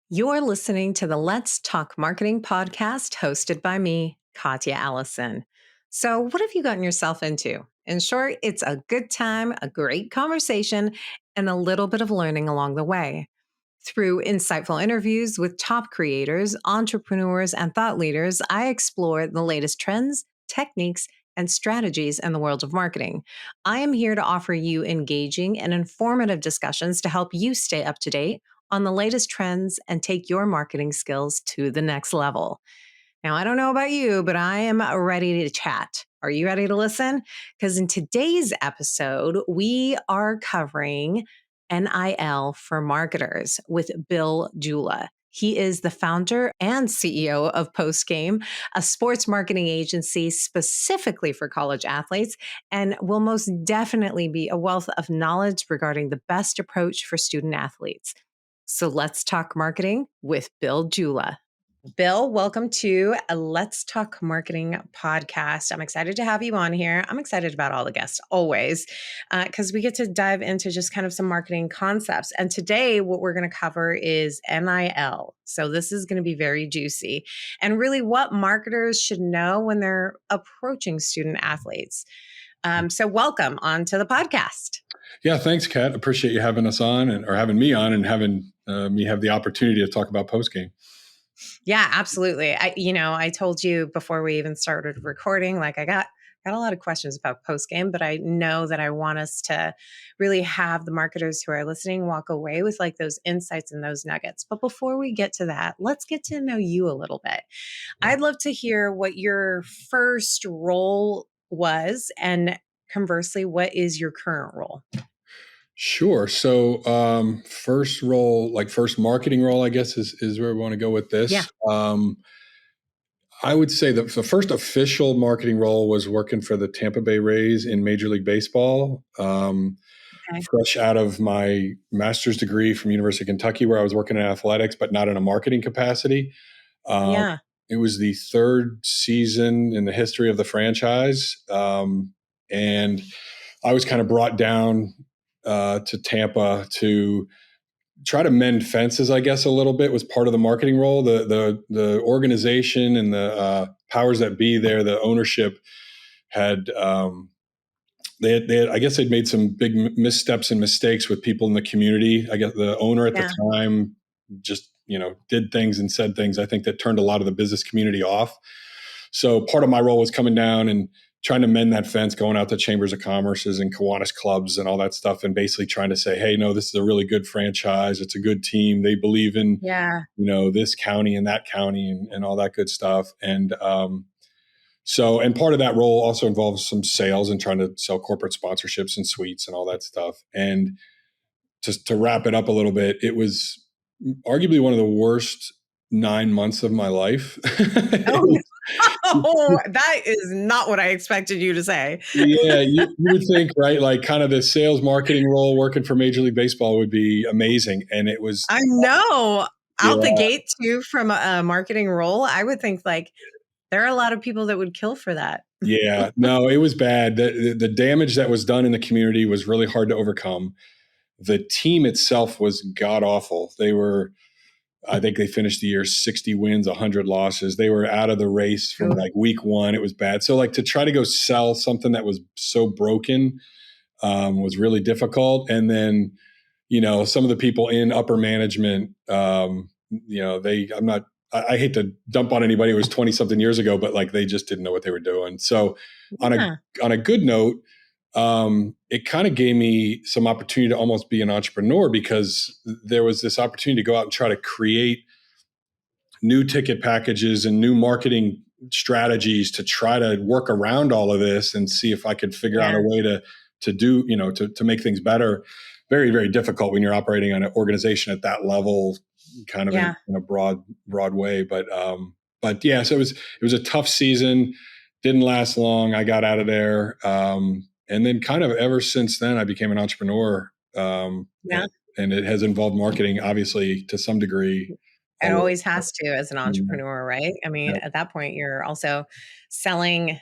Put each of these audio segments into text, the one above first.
You're listening to the Let's Talk Marketing podcast hosted by me, Katya Allison. So, what have you gotten yourself into? In short, it's a good time, a great conversation, and a little bit of learning along the way. Through insightful interviews with top creators, entrepreneurs, and thought leaders, I explore the latest trends, techniques, and strategies in the world of marketing. I am here to offer you engaging and informative discussions to help you stay up to date on the latest trends and take your marketing skills to the next level. Now, I don't know about you, but I am ready to chat. Are you ready to listen? Because in today's episode, we are covering NIL for marketers with Bill Jula. He is the founder and CEO of Postgame, a sports marketing agency specifically for college athletes, and will most definitely be a wealth of knowledge regarding the best approach for student athletes. So let's talk marketing with Bill Jula. Bill, welcome to a Let's Talk Marketing podcast. I'm excited to have you on here. I'm excited about all the guests always because we get to dive into just kind of some marketing concepts. And today, what we're going to cover is NIL. So this is going to be very juicy and really what marketers should know when they're approaching student athletes. So welcome onto the podcast. Yeah, thanks, Kat. Appreciate you having us on or having me on and having me have the opportunity to talk about Postgame. Yeah, absolutely. I told you before we even started recording, like I got a lot of questions about Postgame, but I know that I want us to really have the marketers who are listening walk away with like those insights and those nuggets. But before we get to that, let's get to know you a little bit. I'd love to hear what your first role was, and conversely, what is your current role? Sure. So first role, like first marketing role, I guess is where we want to go with this. Yeah. I would say that the first official marketing role was working for the Tampa Bay Rays in Major League Baseball. Okay. Fresh out of my master's degree from University of Kentucky, where I was working in athletics, but not in a marketing capacity. Yeah. It was the third season in the history of the franchise. And I was kind of brought down to Tampa to try to mend fences, I guess, a little bit was part of the marketing role. The organization and the powers that be there, the ownership had, I guess they'd made some big missteps and mistakes with people in the community. I guess the owner at the time just, did things and said things, I think, that turned a lot of the business community off. So part of my role was coming down and trying to mend that fence, going out to chambers of commerces and Kiwanis clubs and all that stuff, and basically trying to say, hey, no, this is a really good franchise. It's a good team. They believe in, this county and that county and all that good stuff. And and part of that role also involves some sales and trying to sell corporate sponsorships and suites and all that stuff. And just to wrap it up a little bit, it was arguably one of the worst 9 months of my life. Oh, that is not what I expected you to say. Yeah, you would think, right? Like kind of the sales marketing role working for Major League Baseball would be amazing. And it was. I know. Out the Yeah. gate too, from a marketing role, I would think like there are a lot of people that would kill for that. Yeah, no, it was bad. The damage that was done in the community was really hard to overcome. The team itself was god awful. I think they finished the year 60 wins, 100 losses. They were out of the race from like week one. It was bad. So like to try to go sell something that was so broken was really difficult. And then, some of the people in upper management, I hate to dump on anybody who was 20 something years ago, but like they just didn't know what they were doing. So on a good note, it kind of gave me some opportunity to almost be an entrepreneur, because there was this opportunity to go out and try to create new ticket packages and new marketing strategies to try to work around all of this and see if I could figure out a way to do, to make things better. Very, very difficult when you're operating on an organization at that level, kind of in a broad way. But yeah, so it was a tough season. Didn't last long. I got out of there. And then kind of ever since then, I became an entrepreneur. And it has involved marketing, obviously, to some degree. It always has to as an entrepreneur, right? I mean, at that point, you're also selling,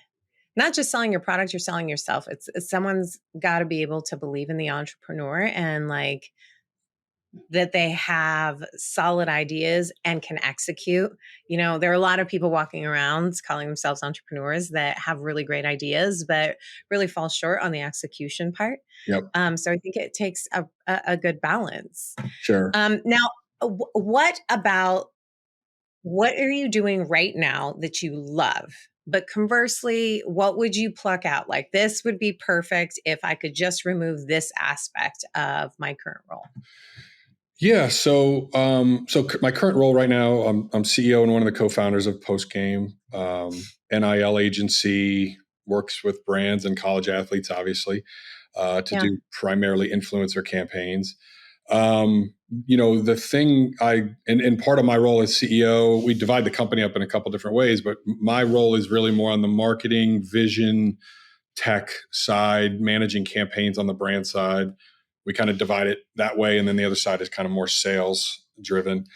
not just selling your product, you're selling yourself. It's someone's got to be able to believe in the entrepreneur and like that they have solid ideas and can execute. There are a lot of people walking around calling themselves entrepreneurs that have really great ideas, but really fall short on the execution part. Yep. So I think it takes a good balance. Sure. Now, what are you doing right now that you love? But conversely, what would you pluck out? Like, this would be perfect if I could just remove this aspect of my current role. Yeah. So my current role right now, I'm CEO and one of the co-founders of Postgame, NIL agency, works with brands and college athletes, obviously, to Yeah. do primarily influencer campaigns. The thing and part of my role as CEO, we divide the company up in a couple different ways, but my role is really more on the marketing, vision, tech side, managing campaigns on the brand side. We kind of divide it that way. And then the other side is kind of more sales driven.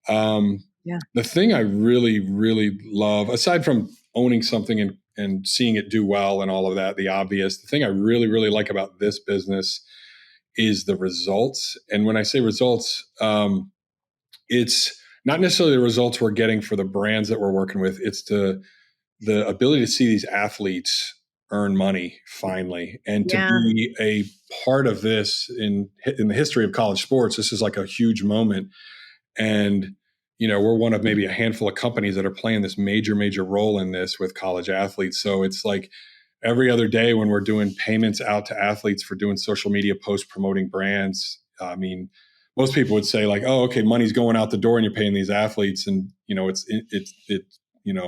Yeah. The thing I really, really love, aside from owning something and seeing it do well and all of that, the obvious, the thing I really, really like about this business is the results. And when I say results, it's not necessarily the results we're getting for the brands that we're working with. It's the ability to see these athletes earn money finally, and to Yeah. be a part of this in the history of college sports. This is like a huge moment, and we're one of maybe a handful of companies that are playing this major role in this with college athletes. So it's like every other day when we're doing payments out to athletes for doing social media posts promoting brands. I mean, most people would say like, oh, okay, money's going out the door and you're paying these athletes, and it's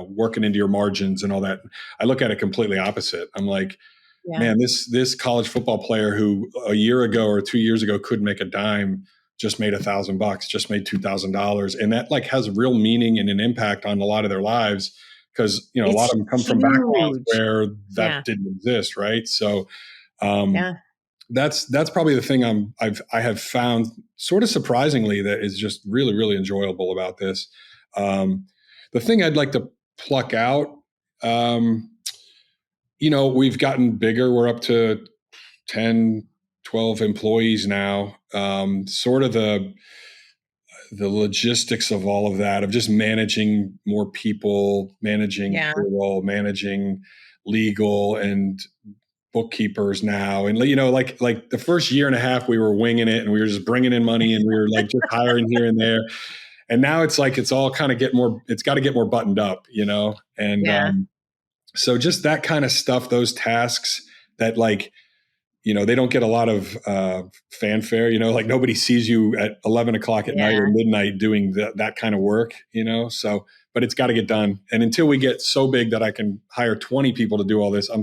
working into your margins and all that. I look at it completely opposite. I'm like, Yeah. man, this college football player who a year ago or 2 years ago couldn't make a dime just made $1,000, just made $2,000, and that like has real meaning and an impact on a lot of their lives, because a lot It's of them come from backgrounds huge. where that Yeah. didn't exist, right? So um, Yeah. that's probably the thing I have found sort of surprisingly that is just really, really enjoyable about this. The thing I'd like to pluck out, we've gotten bigger. We're up to 10, 12 employees now. Sort of the logistics of all of that, of just managing more people, managing Yeah. payroll, managing legal and bookkeepers now. And like the first year and a half we were winging it and we were just bringing in money and we were like just hiring here and there. And now it's like it's all kind of it's got to get more buttoned up, and Yeah. so just that kind of stuff, those tasks that like they don't get a lot of fanfare, like nobody sees you at 11 o'clock at night Yeah. or midnight doing that kind of work, so, but it's got to get done. And until we get so big that I can hire 20 people to do all this, a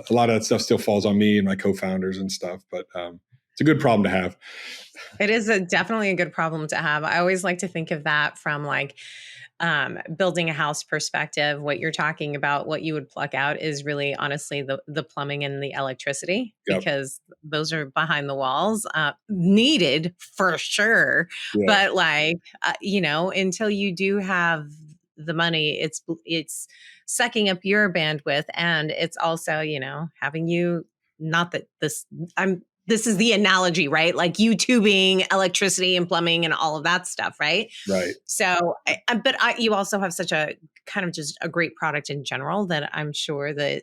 lot of that stuff still falls on me and my co-founders and stuff, but it's a good problem to have. It is definitely a good problem to have. I always like to think of that from like building a house perspective. What you're talking about, what you would pluck out is really honestly the plumbing and the electricity, Yep. because those are behind the walls, needed for sure. Yeah. But like, until you do have the money, it's sucking up your bandwidth, and it's also, having you, not that this is the analogy, right? Like YouTubing electricity and plumbing and all of that stuff, right? Right. So, you also have such a kind of just a great product in general that I'm sure that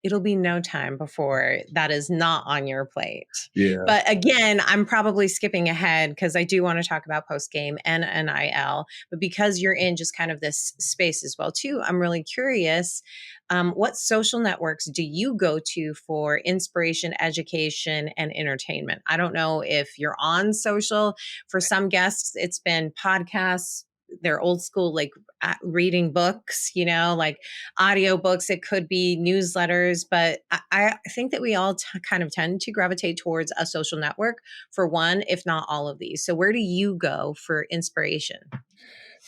it'll be no time before that is not on your plate. Yeah. But again, I'm probably skipping ahead because I do want to talk about Postgame and NIL. But because you're in just kind of this space as well, too, I'm really curious. What social networks do you go to for inspiration, education, and entertainment? I don't know if you're on social. For some guests, it's been podcasts. They're old school, like reading books, like audiobooks. It could be newsletters, but I think that we all kind of tend to gravitate towards a social network for one, if not all of these. So where do you go for inspiration?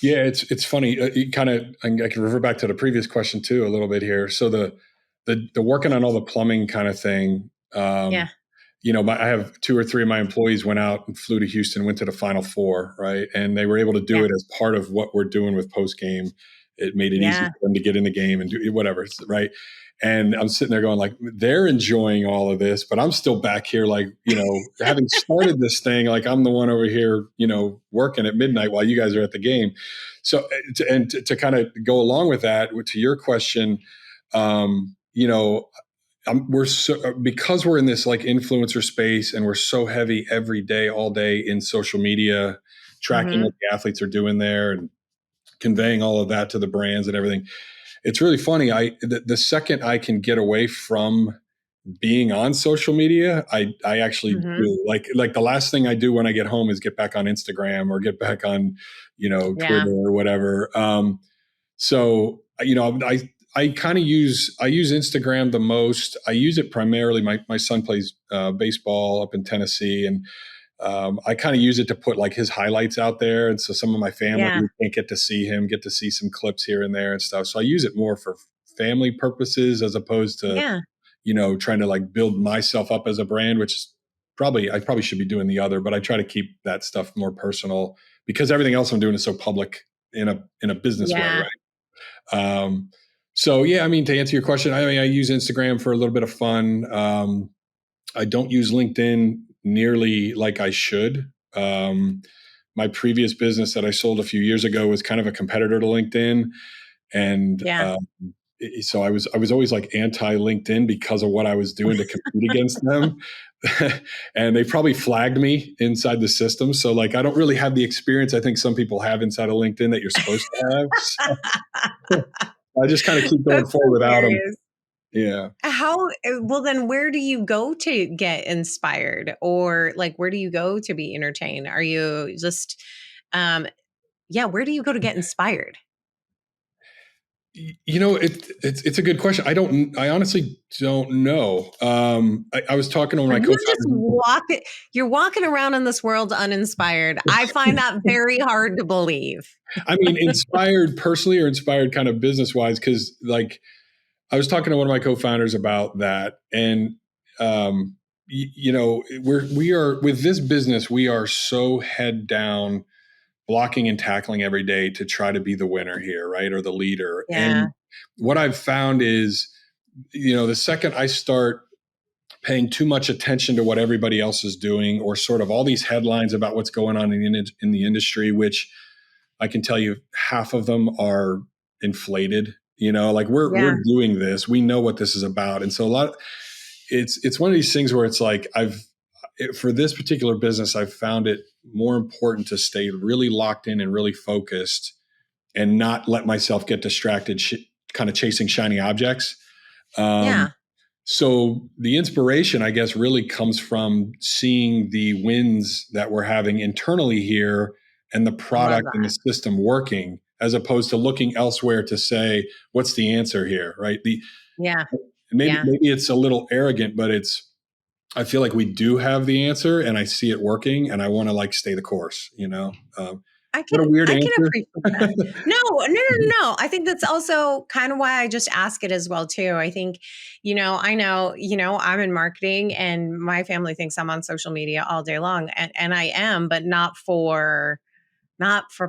Yeah, it's funny. I can revert back to the previous question too a little bit here. So the working on all the plumbing kind of thing. Yeah. I have 2 or 3 of my employees went out and flew to Houston, went to the Final Four, right? And they were able to do Yeah. it as part of what we're doing with Postgame. It made it easy Yeah. for them to get in the game and do whatever, right? And I'm sitting there going like, they're enjoying all of this, but I'm still back here, like, having started this thing, like I'm the one over here, working at midnight while you guys are at the game. So, to kind of go along with that, to your question, we're so, because we're in this like influencer space and we're so heavy every day, all day in social media, tracking what the athletes are doing there and conveying all of that to the brands and everything. It's really funny. The second I can get away from being on social media, I actually do. Like the last thing I do when I get home is get back on Instagram or get back on, Yeah. Twitter or whatever. So, I kind of use Instagram the most. I use it primarily. My son plays baseball up in Tennessee, and I kind of use it to put like his highlights out there. And so some of my family Yeah. who can't get to see him, get to see some clips here and there and stuff. So I use it more for family purposes as opposed to, Yeah. trying to like build myself up as a brand, which is I probably should be doing the other, but I try to keep that stuff more personal because everything else I'm doing is so public in a business way, Yeah. right? So yeah, I mean, to answer your question, I use Instagram for a little bit of fun. I don't use LinkedIn nearly like I should. My previous business that I sold a few years ago was kind of a competitor to LinkedIn, and Yeah. so I was always like anti LinkedIn because of what I was doing to compete against them. And they probably flagged me inside the system. So like I don't really have the experience I think some people have inside of LinkedIn that you're supposed to have. So I just kind of keep going That's forward without them. hilarious. Yeah. Well, then where do you go to get inspired, or like, where do you go to be entertained? Are you just, where do you go to get inspired? It's a good question. I honestly don't know. I was talking to one Are of my you just co-founders. you're walking around in this world uninspired? I find that very hard to believe. I mean, inspired personally or inspired kind of business wise, because like I was talking to one of my co-founders about that, and we are with this business, we are so head down, blocking and tackling every day to try to be the winner here, right, or the leader. Yeah. And what I've found is, the second I start paying too much attention to what everybody else is doing, or sort of all these headlines about what's going on in the industry, which I can tell you half of them are inflated. Like we're Yeah. doing this, we know what this is about, and so it's one of these things where it's like for this particular business, I've found it more important to stay really locked in and really focused, and not let myself get distracted, kind of chasing shiny objects. Yeah. So the inspiration, I guess, really comes from seeing the wins that we're having internally here and the I love product and the that. system working, as opposed to looking elsewhere to say, what's the answer here, right? Yeah. Maybe Yeah. it's a little arrogant, but I feel like we do have the answer and I see it working and I want to like stay the course, what a weird I can answer. appreciate that. No, no, no, no. I think that's also kind of why I just ask it as well too. I think, I know, I'm in marketing and my family thinks I'm on social media all day long, and I am, but not for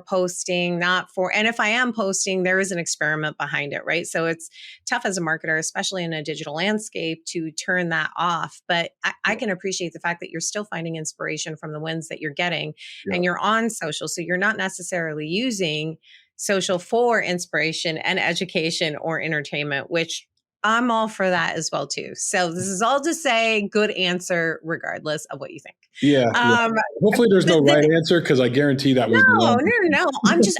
posting, and if I am posting, there is an experiment behind it, right? So it's tough as a marketer, especially in a digital landscape, to turn that off. But I can appreciate the fact that you're still finding inspiration from the wins that you're getting, Yeah. and you're on social. So you're not necessarily using social for inspiration and education or entertainment, which I'm all for that as well too. So this is all to say, good answer, regardless of what you think. Yeah. Yeah. Um, Hopefully there's no right the, answer, because I guarantee that was the no, wrong. no, no, no.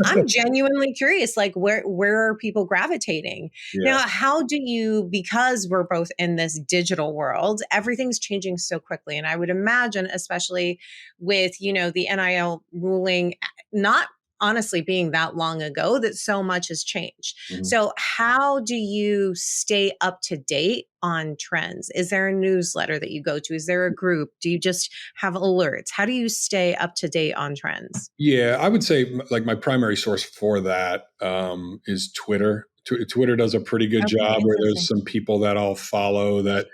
I'm genuinely curious. Like, where are people gravitating Yeah. now? How do you? Because we're both in this digital world, everything's changing so quickly, and I would imagine, especially with the NIL ruling, not honestly being that long ago, that so much has changed. Mhm. So how do you stay up to date on trends? Is there a newsletter that you go to? Is there a group? Do you just have alerts? How do you stay up to date on trends? Yeah, I would say like my primary source for that is Twitter. Twitter does a pretty good Okay, job, where there's interesting. some people that I'll follow that,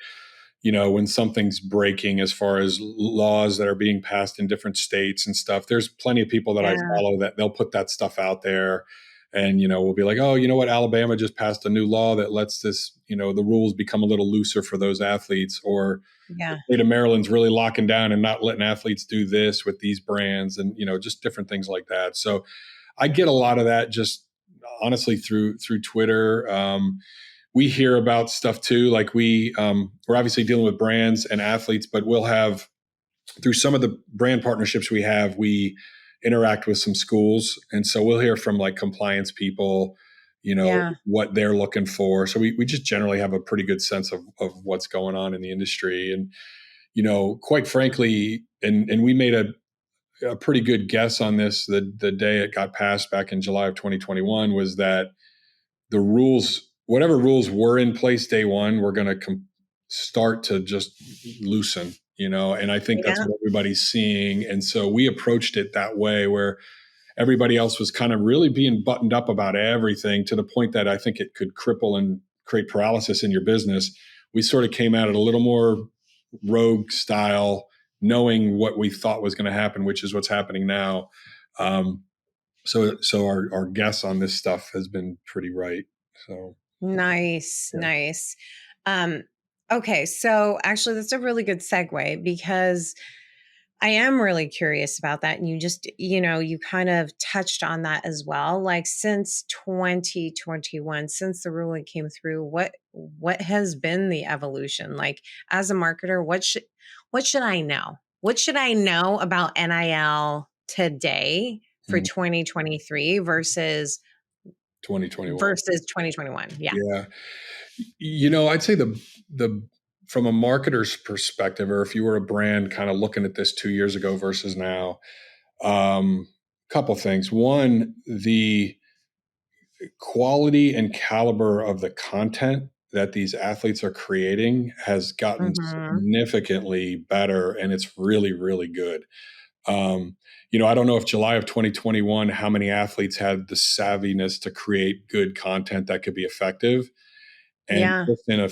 when something's breaking as far as laws that are being passed in different states and stuff, there's plenty of people that I Yeah. follow that they'll put that stuff out there. And, we'll be like, oh, you know what? Alabama just passed a new law that lets this, the rules become a little looser for those athletes. Or the Yeah. state of Maryland's really locking down and not letting athletes do this with these brands, and, just different things like that. So I get a lot of that just honestly through Twitter. We hear about stuff too. Like we're obviously dealing with brands and athletes, but we'll have, through some of the brand partnerships we interact with some schools. And so we'll hear from like compliance people, Yeah. what they're looking for. So we just generally have a pretty good sense of what's going on in the industry. And, quite frankly, and we made a pretty good guess on this the day it got passed back in July of 2021, was that the rules, whatever rules were in place day one, we're going to start to just loosen, and I think that's Yeah. what everybody's seeing. And so we approached it that way, where everybody else was kind of really being buttoned up about everything, to the point that I think it could cripple and create paralysis in your business. We sort of came at it a little more rogue style, knowing what we thought was going to happen, which is what's happening now. So our guess on this stuff has been pretty right. So Nice. yeah. Nice. Um, okay. So actually, that's a really good segue, because I am really curious about that. And you kind of touched on that as well. Like, since 2021, since the ruling came through, what has been the evolution? Like, as a marketer, what should I know? What should I know about NIL today for Mm, 2023 versus 2021. 2021? Yeah. Yeah. I'd say the from a marketer's perspective, or if you were a brand kind of looking at this 2 years ago versus now, couple things. One, the quality and caliber of the content that these athletes are creating has gotten Mhm. significantly better, and it's really, really good. Um, I don't know if July of 2021, how many athletes had the savviness to create good content that could be effective. And Yeah. just in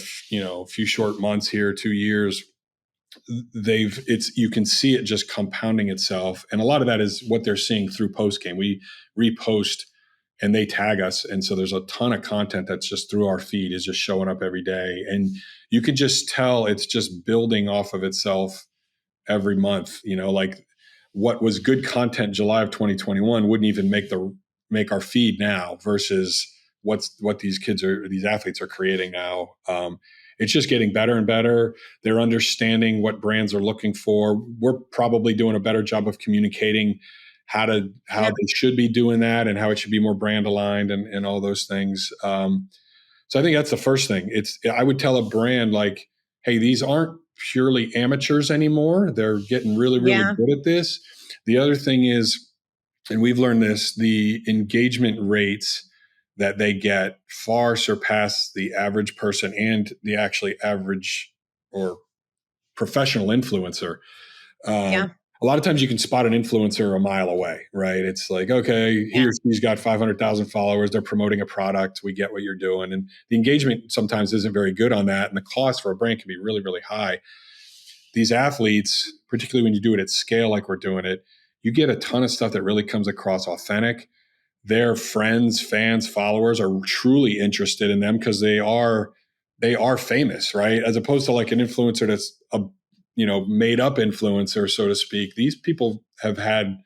few short months here, 2 years, you can see it just compounding itself. And a lot of that is what they're seeing through Postgame. We repost and they tag us. And so there's a ton of content that's just through our feed, is just showing up every day. And you can just tell it's just building off of itself every month. Like what was good content July of 2021 wouldn't even make our feed now, versus what these athletes are creating now. It's just getting better and better. They're understanding what brands are looking for. We're probably doing a better job of communicating how Yeah. they should be doing that, and how it should be more brand aligned, and all those things. So I think that's the first thing. I would tell a brand like, hey, these aren't purely amateurs anymore. They're getting really, really Yeah. good at this. The other thing is, and we've learned this, the engagement rates that they get far surpass the average person and the actually average or professional influencer. Um, Yeah. a lot of times you can spot an influencer a mile away, right? It's like, okay, Yeah. he's got 500,000 followers. They're promoting a product. We get what you're doing. And the engagement sometimes isn't very good on that. And the cost for a brand can be really, really high. These athletes, particularly when you do it at scale like we're doing it, you get a ton of stuff that really comes across authentic. Their friends, fans, followers are truly interested in them because they are famous, right? As opposed to like an influencer that's a made up influencer, so to speak. These people have had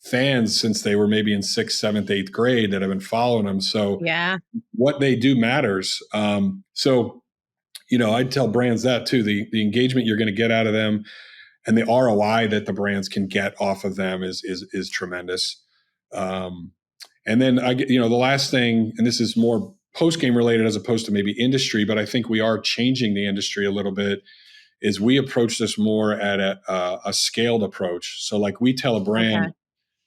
fans since they were maybe in sixth, seventh, eighth grade that have been following them. So Yeah. what they do matters. So I'd tell brands that too. The engagement you're going to get out of them, and the ROI that the brands can get off of them is tremendous. Um, and then the last thing, and this is more post game related as opposed to maybe industry, but I think we are changing the industry a little bit. Is we approach this more at a scaled approach. So like we tell a brand, Okay.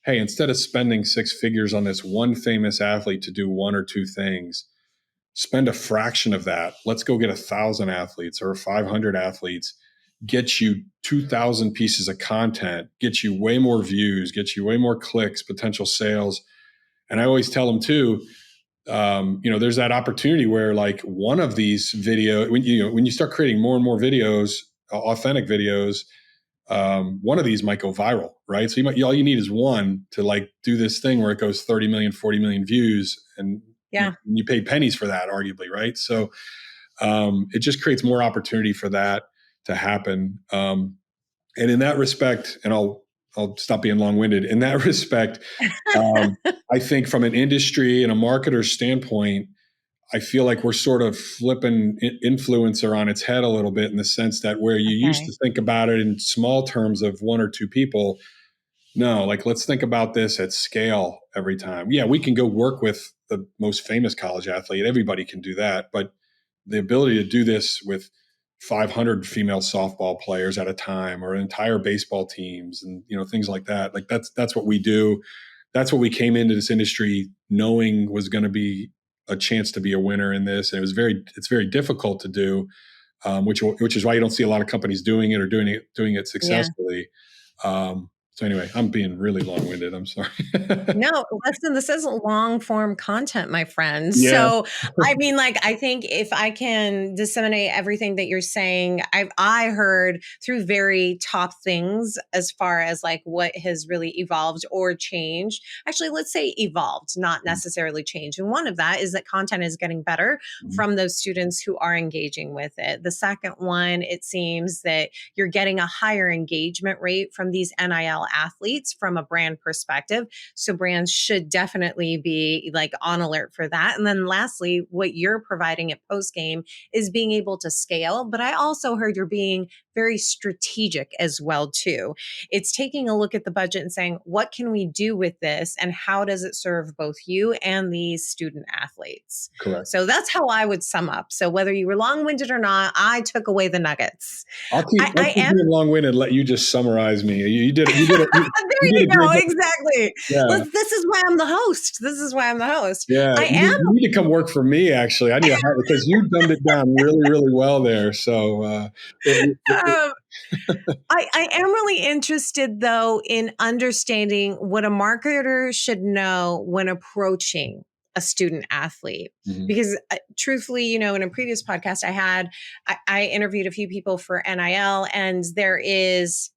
hey, instead of spending six figures on this one famous athlete to do one or two things, spend a fraction of that. Let's go get 1,000 athletes or 500 athletes, get you 2,000 pieces of content, get you way more views, get you way more clicks, potential sales. And I always tell them too, there's that opportunity where like one of these when you start creating more and more videos, authentic videos, one of these might go viral, right? So all you need is one to like do this thing where it goes 30 million, 40 million views, and you pay pennies for that, arguably, right? So it just creates more opportunity for that to happen. And in that respect, and I'll stop being long-winded. In that respect, I think from an industry and a marketer standpoint, I feel like we're sort of flipping influencer on its head a little bit, in the sense that where you used to think about it in small terms of one or two people, no, like let's think about this at scale every time. Yeah, we can go work with the most famous college athlete. Everybody can do that. But the ability to do this with 500 female softball players at a time, or entire baseball teams, and things like that, like that's what we do. That's what we came into this industry knowing was going to be a chance to be a winner in this. And it's very difficult to do, which is why you don't see a lot of companies doing it or doing it successfully. So anyway, I'm being really long-winded. I'm sorry. No, listen, this is long form content, my friend. Yeah. So, I mean, like, I think if I can disseminate everything that you're saying, I heard through very top things as far as like what has really evolved or changed. Actually, let's say evolved, not necessarily changed. And one of that is that content is getting better from those students who are engaging with it. The second one, it seems that you're getting a higher engagement rate from these NIL athletes from a brand perspective. So brands should definitely be like on alert for that. And then lastly, what you're providing at Postgame is being able to scale. But I also heard you're being very strategic as well too. It's taking a look at the budget and saying, what can we do with this? And how does it serve both you and these student athletes? Correct. So that's how I would sum up. So whether you were long-winded or not, I took away the nuggets. I'll keep being long-winded and let you just summarize me. You did it. There you go. Exactly. Yeah. This is why I'm the host. Yeah. You need to come work for me, actually. I need to hire, because you dumbed it down really, really well there. So I am really interested, though, in understanding what a marketer should know when approaching a student athlete. Because truthfully, in a previous podcast I interviewed a few people for NIL, and there is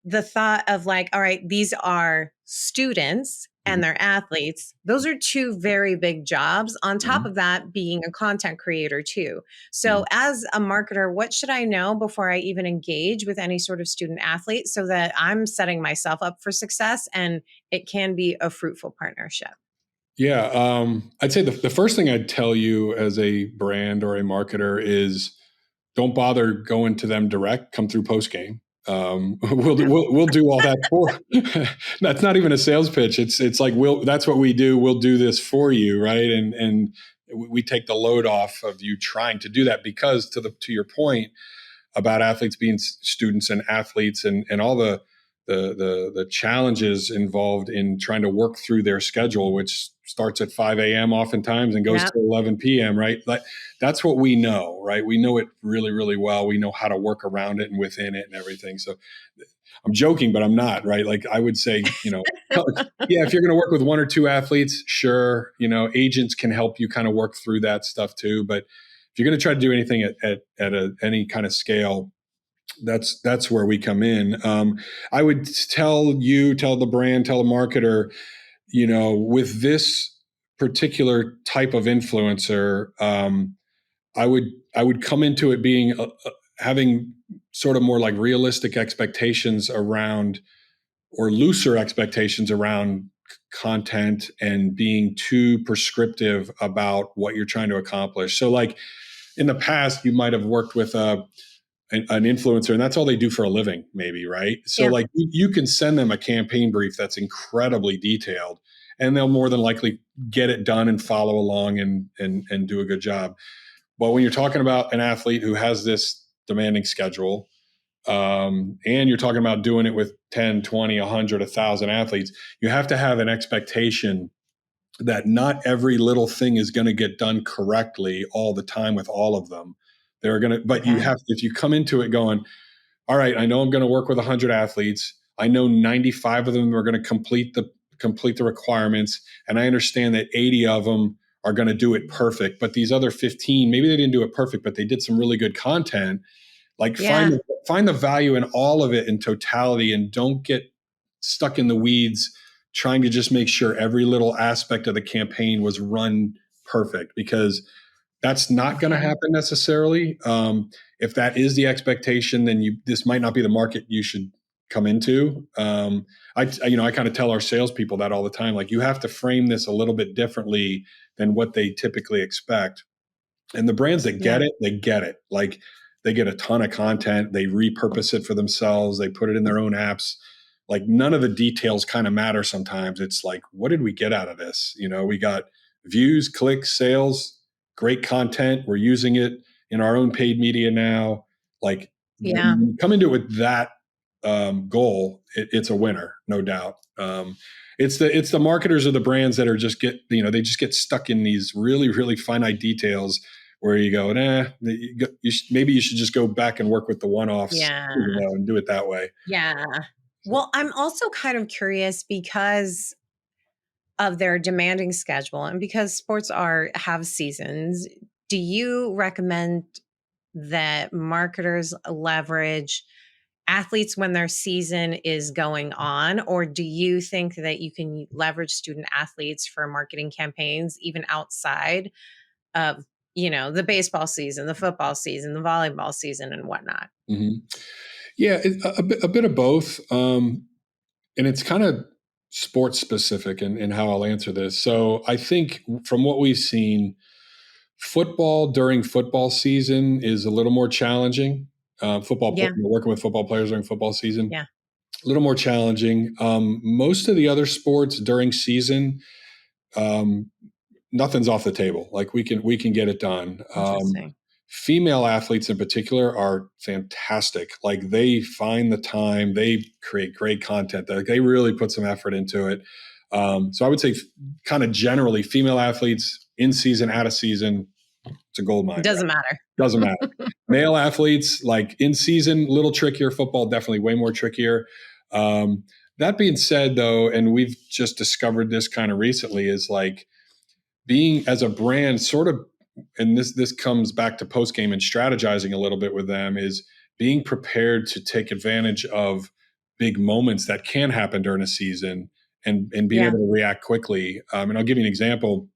the thought of like, all right, these are students and they're athletes. Those are two very big jobs. On top of that, being a content creator too. So as a marketer, what should I know before I even engage with any sort of student athlete so that I'm setting myself up for success and it can be a fruitful partnership? Yeah. I'd say the first thing I'd tell you as a brand or a marketer is don't bother going to them direct, come through Postgame. We'll do all that for. That's not even a sales pitch. It's like that's what we do. We'll do this for you, right? And we take the load off of you trying to do that, because to your point about athletes being students and athletes and all the challenges involved in trying to work through their schedule, which starts at 5 a.m. oftentimes and goes to 11 p.m., right? Like, that's what we know, right? We know it really, really well. We know how to work around it and within it and everything. So I'm joking, but I'm not, right? Like, I would say, yeah, if you're going to work with one or two athletes, sure, agents can help you kind of work through that stuff too. But if you're going to try to do anything at any kind of scale, that's where we come in. I would tell the brand, tell the marketer, with this particular type of influencer, I would come into it being having sort of more like realistic expectations around, or looser expectations around content, and being too prescriptive about what you're trying to accomplish. So like in the past, you might have worked with an influencer and that's all they do for a living, maybe, right? So like you can send them a campaign brief that's incredibly detailed, and they'll more than likely get it done and follow along and do a good job. But when you're talking about an athlete who has this demanding schedule, and you're talking about doing it with 10, 20, 100, 1,000 athletes, you have to have an expectation that not every little thing is going to get done correctly all the time with all of them. They're going to, but you have, if you come into it going, all right, I know I'm going to work with 100 athletes. I know 95 of them are going to complete the requirements. And I understand that 80 of them are going to do it perfect. But these other 15, maybe they didn't do it perfect, but they did some really good content. Like Yeah. find the value in all of it in totality, and don't get stuck in the weeds trying to just make sure every little aspect of the campaign was run perfect, because that's not going to Yeah. happen necessarily. If that is the expectation, then this might not be the market you should come into. I kind of tell our salespeople that all the time. Like, you have to frame this a little bit differently than what they typically expect. And the brands that get Yeah. it, they get it. Like, they get a ton of content. They repurpose it for themselves. They put it in their own apps. Like, none of the details kind of matter sometimes. It's like, what did we get out of this? We got views, clicks, sales, great content. We're using it in our own paid media now. Like, Yeah. when you come into it with that goal, it's a winner, no doubt. It's the marketers or the brands that are they just get stuck in these really, really finite details where you go, maybe you should just go back and work with the one-offs, Yeah. and do it that way. Yeah. Well, I'm also kind of curious because of their demanding schedule and because sports have seasons. Do you recommend that marketers leverage athletes when their season is going on, or do you think that you can leverage student athletes for marketing campaigns even outside of the baseball season, the football season, the volleyball season, and whatnot? Mm-hmm. Yeah, a bit of both. And it's kind of sports specific in how I'll answer this. So I think from what we've seen, football during football season is a little more challenging. Yeah. Working with football players during football season, Yeah. a little more challenging. Most of the other sports during season, um, nothing's off the table. Like, we can get it done. Interesting. Female athletes in particular are fantastic. Like, they find the time, they create great content. They really put some effort into it. So I would say, kind of generally, female athletes in season, out of season, it's a gold mine. It doesn't matter. Doesn't matter. Male athletes, like, in season, a little trickier. Football, definitely way more trickier. That being said, though, and we've just discovered this kind of recently, is like, being as a brand, sort of, and this comes back to Postgame and strategizing a little bit with them, is being prepared to take advantage of big moments that can happen during a season, and being Yeah. able to react quickly. And I'll give you an example.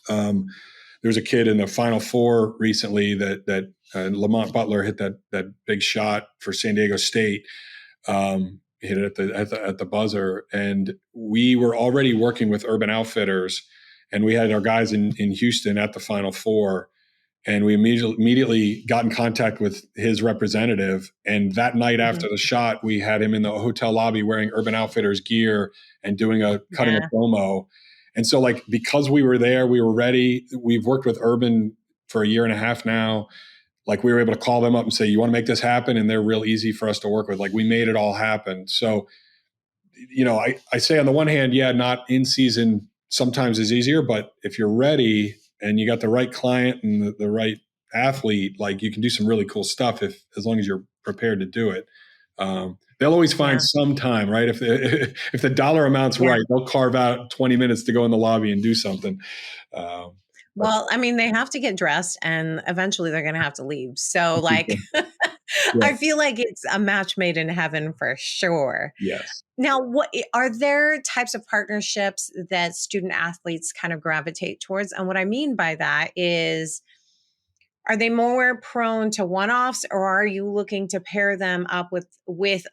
There's a kid in the Final Four recently that Lamont Butler hit that big shot for San Diego State. Hit it at the buzzer, and we were already working with Urban Outfitters, and we had our guys in Houston at the Final Four, and we immediately got in contact with his representative. And that night after the shot, we had him in the hotel lobby wearing Urban Outfitters gear and cutting Yeah. a promo. And so, like, because we were there, we were ready. We've worked with Urban for a year and a half now. Like, we were able to call them up and say, you want to make this happen? And they're real easy for us to work with. Like, we made it all happen. So, I say, on the one hand, yeah, not in season sometimes is easier, but if you're ready and you got the right client and the right athlete, like, you can do some really cool stuff as long as you're prepared to do it. They'll always find Yeah. some time, right? If the dollar amount's Yeah. right, they'll carve out 20 minutes to go in the lobby and do something. Well, I mean, they have to get dressed and eventually they're going to have to leave. So, like, Yeah. I feel like it's a match made in heaven for sure. Yes. Now, what are there types of partnerships that student athletes kind of gravitate towards? And what I mean by that is, are they more prone to one-offs, or are you looking to pair them up with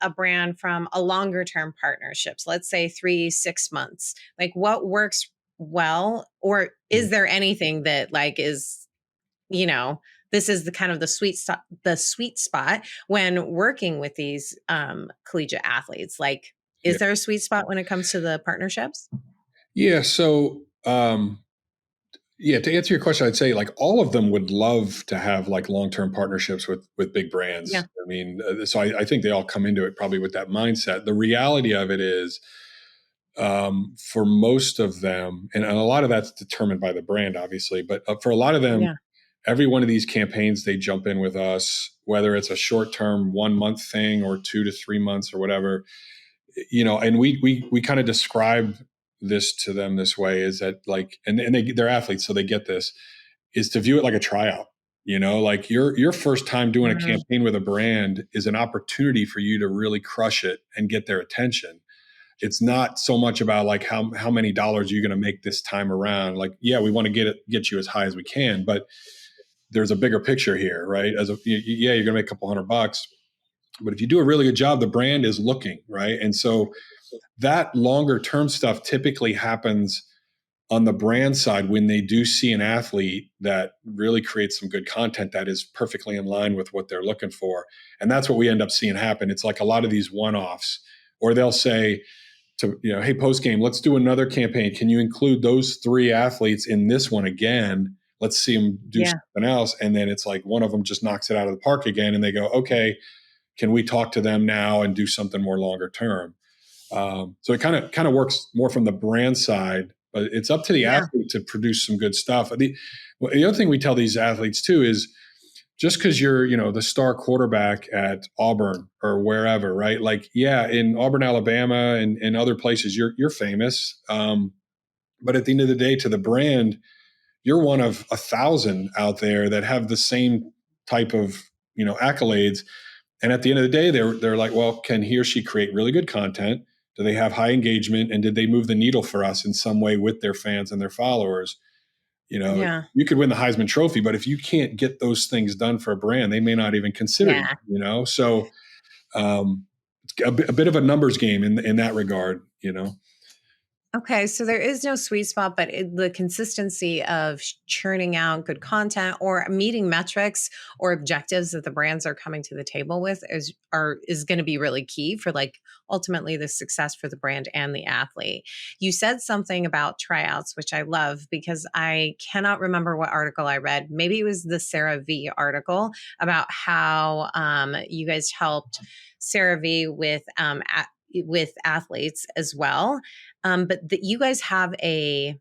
a brand from a longer term partnerships, let's say 3-6 months? Like, what works well, or is there anything that, like, is, this is the kind of the sweet spot when working with these collegiate athletes? Like, Yeah. is there a sweet spot when it comes to the partnerships? Yeah. So, to answer your question, I'd say, like, all of them would love to have, like, long-term partnerships with big brands. Yeah. I mean, so I think they all come into it probably with that mindset. The reality of it is, for most of them, and a lot of that's determined by the brand, obviously, but for a lot of them, Yeah. every one of these campaigns, they jump in with us, whether it's a short-term 1 month thing or 2 to 3 months or whatever. And we kind of describe this to them this way, is that, like, and they're athletes, so they get this, is to view it like a tryout. Like your first time doing a Mhm. campaign with a brand is an opportunity for you to really crush it and get their attention. It's not so much about like how many dollars you're going to make this time around. Like, yeah, we want to get you as high as we can, but there's a bigger picture here, right? Yeah, you're going to make a couple $100, but if you do a really good job, the brand is looking, right? And so that longer term stuff typically happens on the brand side when they do see an athlete that really creates some good content that is perfectly in line with what they're looking for. And that's what we end up seeing happen. It's like a lot of these one-offs, or they'll say to, hey, post game, let's do another campaign. Can you include those 3 athletes in this one again? Let's see them do Yeah. something else. And then it's like one of them just knocks it out of the park again. And they go, okay, can we talk to them now and do something more longer term? So it kind of works more from the brand side, but it's up to the Yeah. athlete to produce some good stuff. The other thing we tell these athletes too is just because you're, the star quarterback at Auburn or wherever, right? Like, yeah, in Auburn, Alabama, and other places, you're famous. But at the end of the day, to the brand, you're one of 1,000 out there that have the same type of, accolades. And at the end of the day, they're like, well, can he or she create really good content? Do they have high engagement? And did they move the needle for us in some way with their fans and their followers? Yeah. You could win the Heisman Trophy, but if you can't get those things done for a brand, they may not even consider Yeah. you. So it's a bit of a numbers game in that regard. Okay, so there is no sweet spot, but the consistency of churning out good content or meeting metrics or objectives that the brands are coming to the table with is going to be really key for like ultimately the success for the brand and the athlete. You said something about tryouts, which I love because I cannot remember what article I read. Maybe it was the Sarah V article about how you guys helped Sarah V with athletes as well. But that you guys have and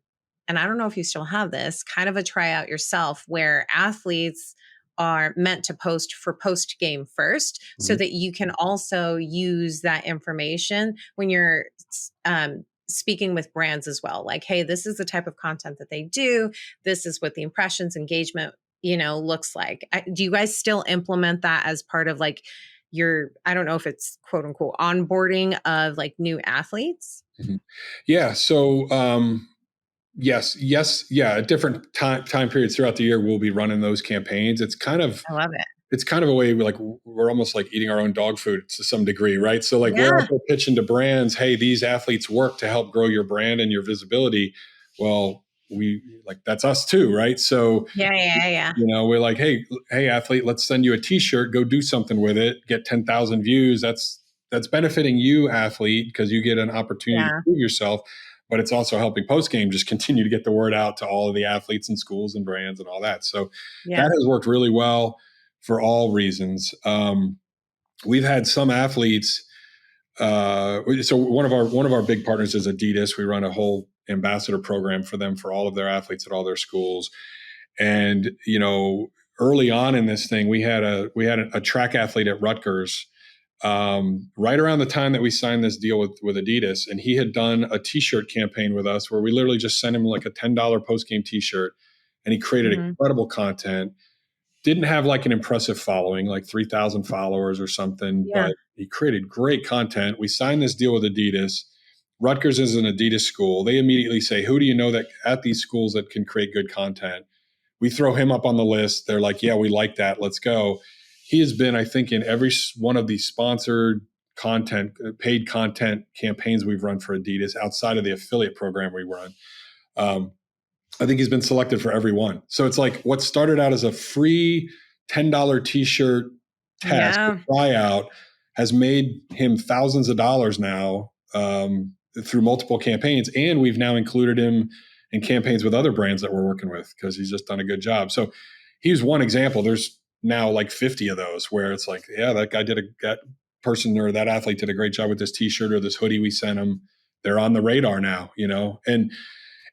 I don't know if you still have this, kind of a tryout yourself where athletes are meant to post for post game first so Mhm. that you can also use that information when you're speaking with brands as well. Like, hey, this is the type of content that they do. This is what the impressions, engagement, looks like. Do you guys still implement that as part of like I don't know if it's quote unquote onboarding of like new athletes? Mhm. Yeah. So, yes, yeah. At different time periods throughout the year, we'll be running those campaigns. I love it. It's kind of a way we're almost like eating our own dog food to some degree, right? So like we're Yeah. also pitching to brands, hey, these athletes work to help grow your brand and your visibility. Well, we like that's us too, right? So Yeah, yeah, yeah. we're like, hey, athlete, let's send you a T-shirt. Go do something with it. Get 10,000 views. That's benefiting you, athlete, because you get an opportunity to Yeah, prove yourself. But it's also helping Postgame just continue to get the word out to all of the athletes and schools and brands and all that. So that yeah. has worked really well for all reasons. We've had some athletes. So one of our big partners is Adidas. We run a whole ambassador program for them for all of their athletes at all their schools. And early on in this thing, we had a track athlete at Rutgers, right around the time that we signed this deal with Adidas, and he had done a T-shirt campaign with us where we literally just sent him like a $10 post game T-shirt, and he created Mhm. incredible content. Didn't have like an impressive following, like 3,000 followers or something, Yeah, but he created great content. We signed this deal with Adidas. Rutgers is an Adidas school. They immediately say, who do you know that at these schools that can create good content? We throw him up on the list. They're like, yeah, we like that. Let's go. He has been, I think, in every one of these sponsored content, paid content campaigns we've run for Adidas outside of the affiliate program we run. Um, I think he's been selected for every one. So it's like what started out as a free $10 T-shirt test yeah, tryout has made him thousands of dollars now, through multiple campaigns, and we've now included him in campaigns with other brands that we're working with because he's just done a good job. So he's one example. There's now like 50 of those where it's like, yeah, that person or that athlete did a great job with this T-shirt or this hoodie we sent him. They're on the radar now, and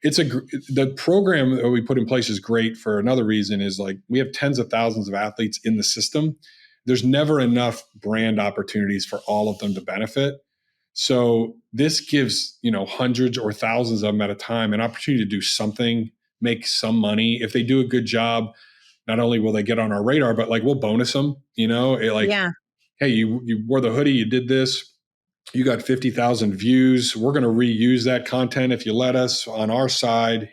the program that we put in place is great for another reason is like we have tens of thousands of athletes in the system. There's never enough brand opportunities for all of them to benefit. So this gives, hundreds or thousands of them at a time an opportunity to do something, make some money. If they do a good job, not only will they get on our radar, but like we'll bonus them, like, Yeah. hey, you wore the hoodie, you did this, you got 50,000 views. We're going to reuse that content if you let us on our side.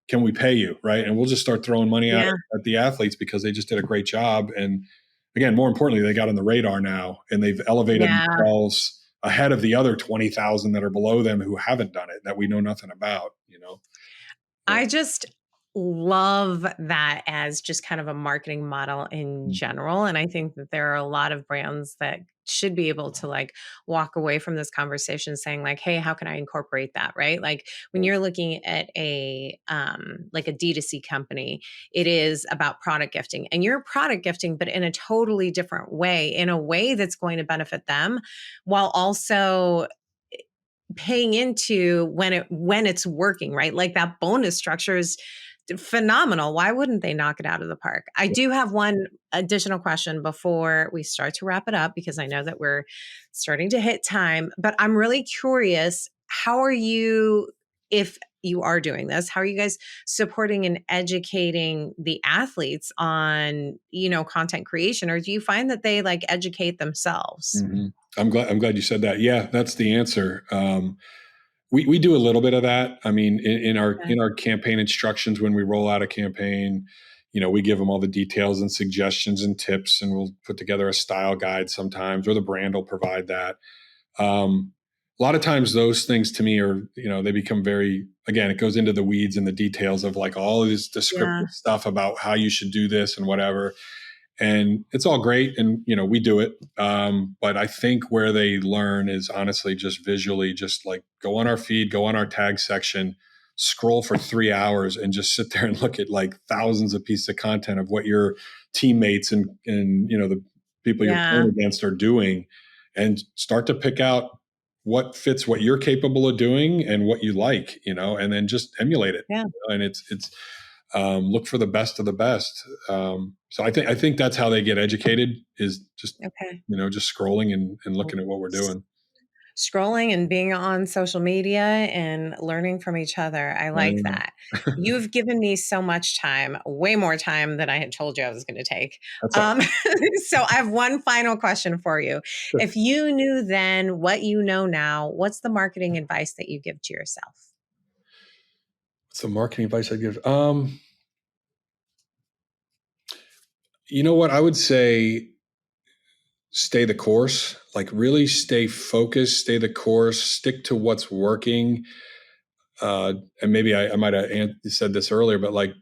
Can we pay you? Right. And we'll just start throwing money out Yeah. at the athletes because they just did a great job. And again, more importantly, they got on the radar now and they've elevated Yeah. themselves ahead of the other 20,000 that are below them who haven't done it, that we know nothing about. Yeah. I just love that as just kind of a marketing model in general. And I think that there are a lot of brands that should be able to like walk away from this conversation saying like, hey, how can I incorporate that? Right. Like when you're looking at a like a D2C company, it is about product gifting and you're product gifting, but in a totally different way, in a way that's going to benefit them while also paying into when it's working, right? Like that bonus structure is phenomenal. Why wouldn't they knock it out of the park? I do have one additional question before we start to wrap it up because I know that we're starting to hit time, but I'm really curious, how are you, if you are doing this, how are you guys supporting and educating the athletes on, content creation, or do you find that they like educate themselves? Mhm. I'm glad you said that. Yeah, that's the answer. We do a little bit of that. I mean, Okay. in our campaign instructions when we roll out a campaign, we give them all the details and suggestions and tips, and we'll put together a style guide sometimes, or the brand will provide that. A lot of times, those things to me are, they become very. Again, it goes into the weeds and the details of like all of this Yeah. descriptive stuff about how you should do this and whatever, and it's all great and we do it, but I think where they learn is honestly just visually, just like go on our feed, go on our tag section, scroll for 3 hours and just sit there and look at like thousands of pieces of content of what your teammates and the people you're Yeah. playing against are doing, and start to pick out what fits what you're capable of doing and what you like, and then just emulate it. Yeah. And it's look for the best of the best. So I think that's how they get educated, is just Okay. just scrolling and looking at what we're doing. Scrolling and being on social media and learning from each other. I like Yeah. that. You've given me so much time, way more time than I had told you I was going to take. That's all. Um, so I have one final question for you. Sure. If you knew then what you know now, what's the marketing advice that you give to yourself? What's the marketing advice I'd give? You know what? I would say stay the course. Like really stay focused, stay the course, stick to what's working. And maybe I might have said this earlier, but like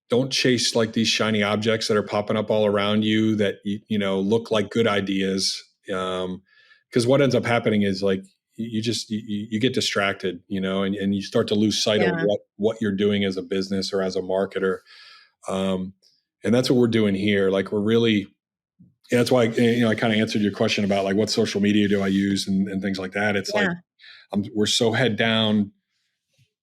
don't chase like these shiny objects that are popping up all around you that look like good ideas. Because what ends up happening is like you get distracted, and you start to lose sight of Yeah. what you're doing as a business or as a marketer. Um, and that's what we're doing here. Like we're really, yeah, that's why I kind of answered your question about like what social media do I use and things like that. It's like Yeah. we're so head down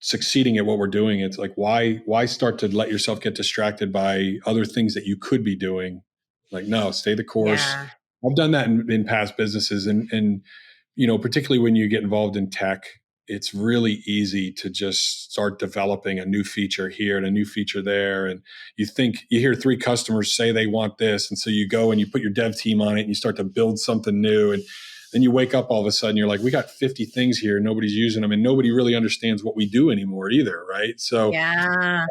succeeding at what we're doing. It's like why start to let yourself get distracted by other things that you could be doing? Like no, stay the course. Yeah. I've done that in past businesses, and particularly when you get involved in tech, it's really easy to just start developing a new feature here and a new feature there, and you hear three customers say they want this, and so you go and you put your dev team on it and you start to build something new, and then you wake up all of a sudden, you're like, we got 50 things here, nobody's using them, and nobody really understands what we do anymore either, right? So Yeah.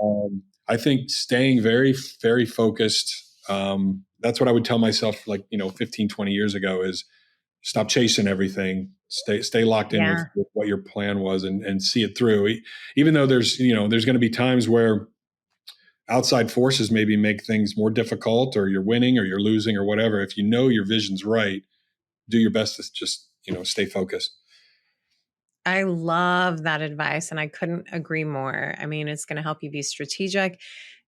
I think staying very, very focused. That's what I would tell myself, like 15, 20 years ago, is stop chasing everything. Stay locked in Yeah. with what your plan was and see it through. Even though there's going to be times where outside forces maybe make things more difficult, or you're winning or you're losing or whatever. If you know your vision's right, do your best to just stay focused. I love that advice, and I couldn't agree more. I mean, it's going to help you be strategic,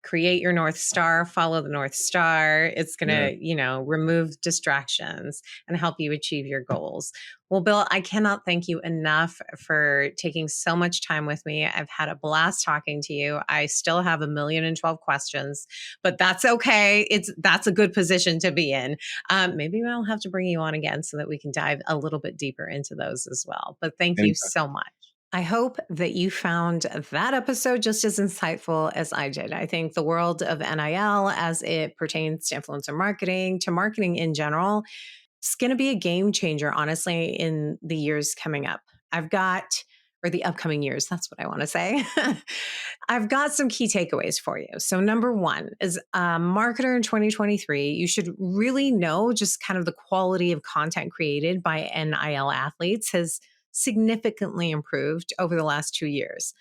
create your North Star, follow the North Star. It's going Yeah. to, remove distractions and help you achieve your goals. Well, Bill, I cannot thank you enough for taking so much time with me. I've had a blast talking to you. I still have 1,012 questions, but that's okay. That's a good position to be in. Maybe I'll have to bring you on again so that we can dive a little bit deeper into those as well. But thank you And so much. I hope that you found that episode just as insightful as I did. I think the world of NIL, as it pertains to influencer marketing, to marketing in general, it's going to be a game changer, honestly, in the years coming up. I've got, or the upcoming years, that's what I want to say. I've got some key takeaways for you. So, number one is a marketer in 2023, you should really know just kind of the quality of content created by NIL athletes has significantly improved over the last 2 years.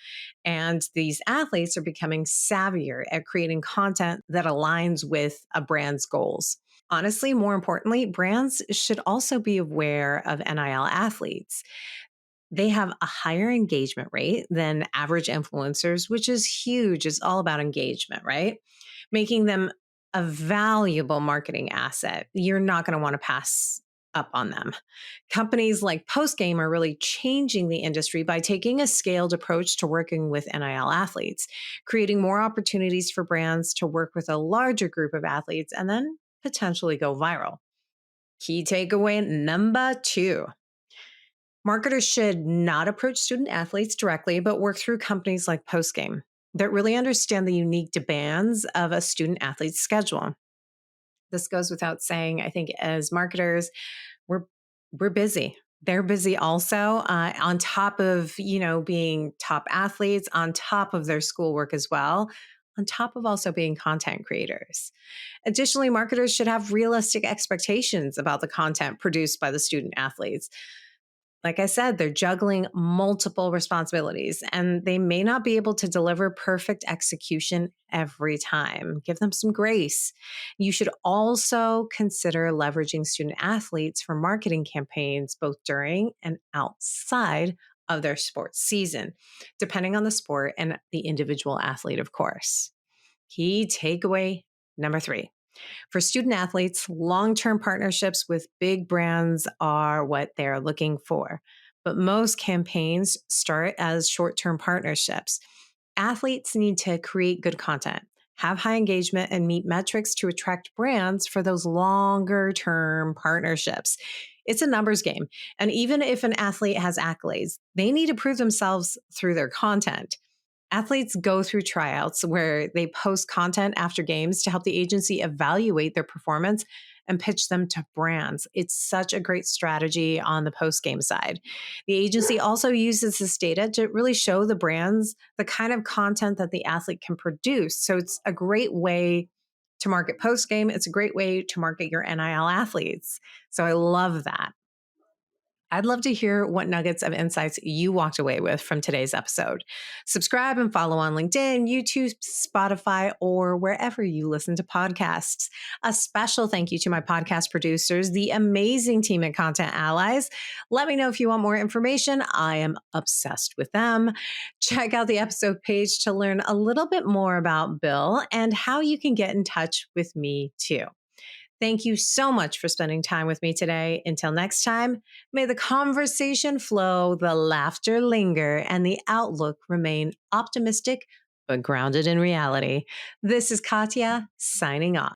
And these athletes are becoming savvier at creating content that aligns with a brand's goals. Honestly, more importantly, brands should also be aware of NIL athletes. They have a higher engagement rate than average influencers, which is huge. It's all about engagement, right? Making them a valuable marketing asset. You're not going to want to pass up on them. Companies like Postgame are really changing the industry by taking a scaled approach to working with NIL athletes, creating more opportunities for brands to work with a larger group of athletes and then potentially go viral. Key takeaway number two. Marketers should not approach student athletes directly, but work through companies like Postgame that really understand the unique demands of a student athlete's schedule. This goes without saying. I think as marketers, we're we're busy. They're busy also, on top of being top athletes, on top of their schoolwork as well, on top of also being content creators. Additionally, marketers should have realistic expectations about the content produced by the student athletes. Like I said, they're juggling multiple responsibilities and they may not be able to deliver perfect execution every time. Give them some grace. You should also consider leveraging student athletes for marketing campaigns, both during and outside of their sports season, depending on the sport and the individual athlete, of course. Key takeaway number three. For student athletes, long term partnerships with big brands are what they're looking for. But most campaigns start as short term partnerships. Athletes need to create good content, have high engagement, and meet metrics to attract brands for those longer term partnerships. It's a numbers game. And even if an athlete has accolades, they need to prove themselves through their content. Athletes go through tryouts where they post content after games to help the agency evaluate their performance and pitch them to brands. It's such a great strategy on the post game side. The agency also uses this data to really show the brands the kind of content that the athlete can produce. So it's a great way to market post game. It's a great way to market your NIL athletes. So I love that. I'd love to hear what nuggets of insights you walked away with from today's episode. Subscribe and follow on LinkedIn, YouTube, Spotify, or wherever you listen to podcasts. A special thank you to my podcast producers, the amazing team at Content Allies. Let me know if you want more information. I am obsessed with them. Check out the episode page to learn a little bit more about Bill and how you can get in touch with me too. Thank you so much for spending time with me today. Until next time, may the conversation flow, the laughter linger, and the outlook remain optimistic but grounded in reality. This is Katya signing off.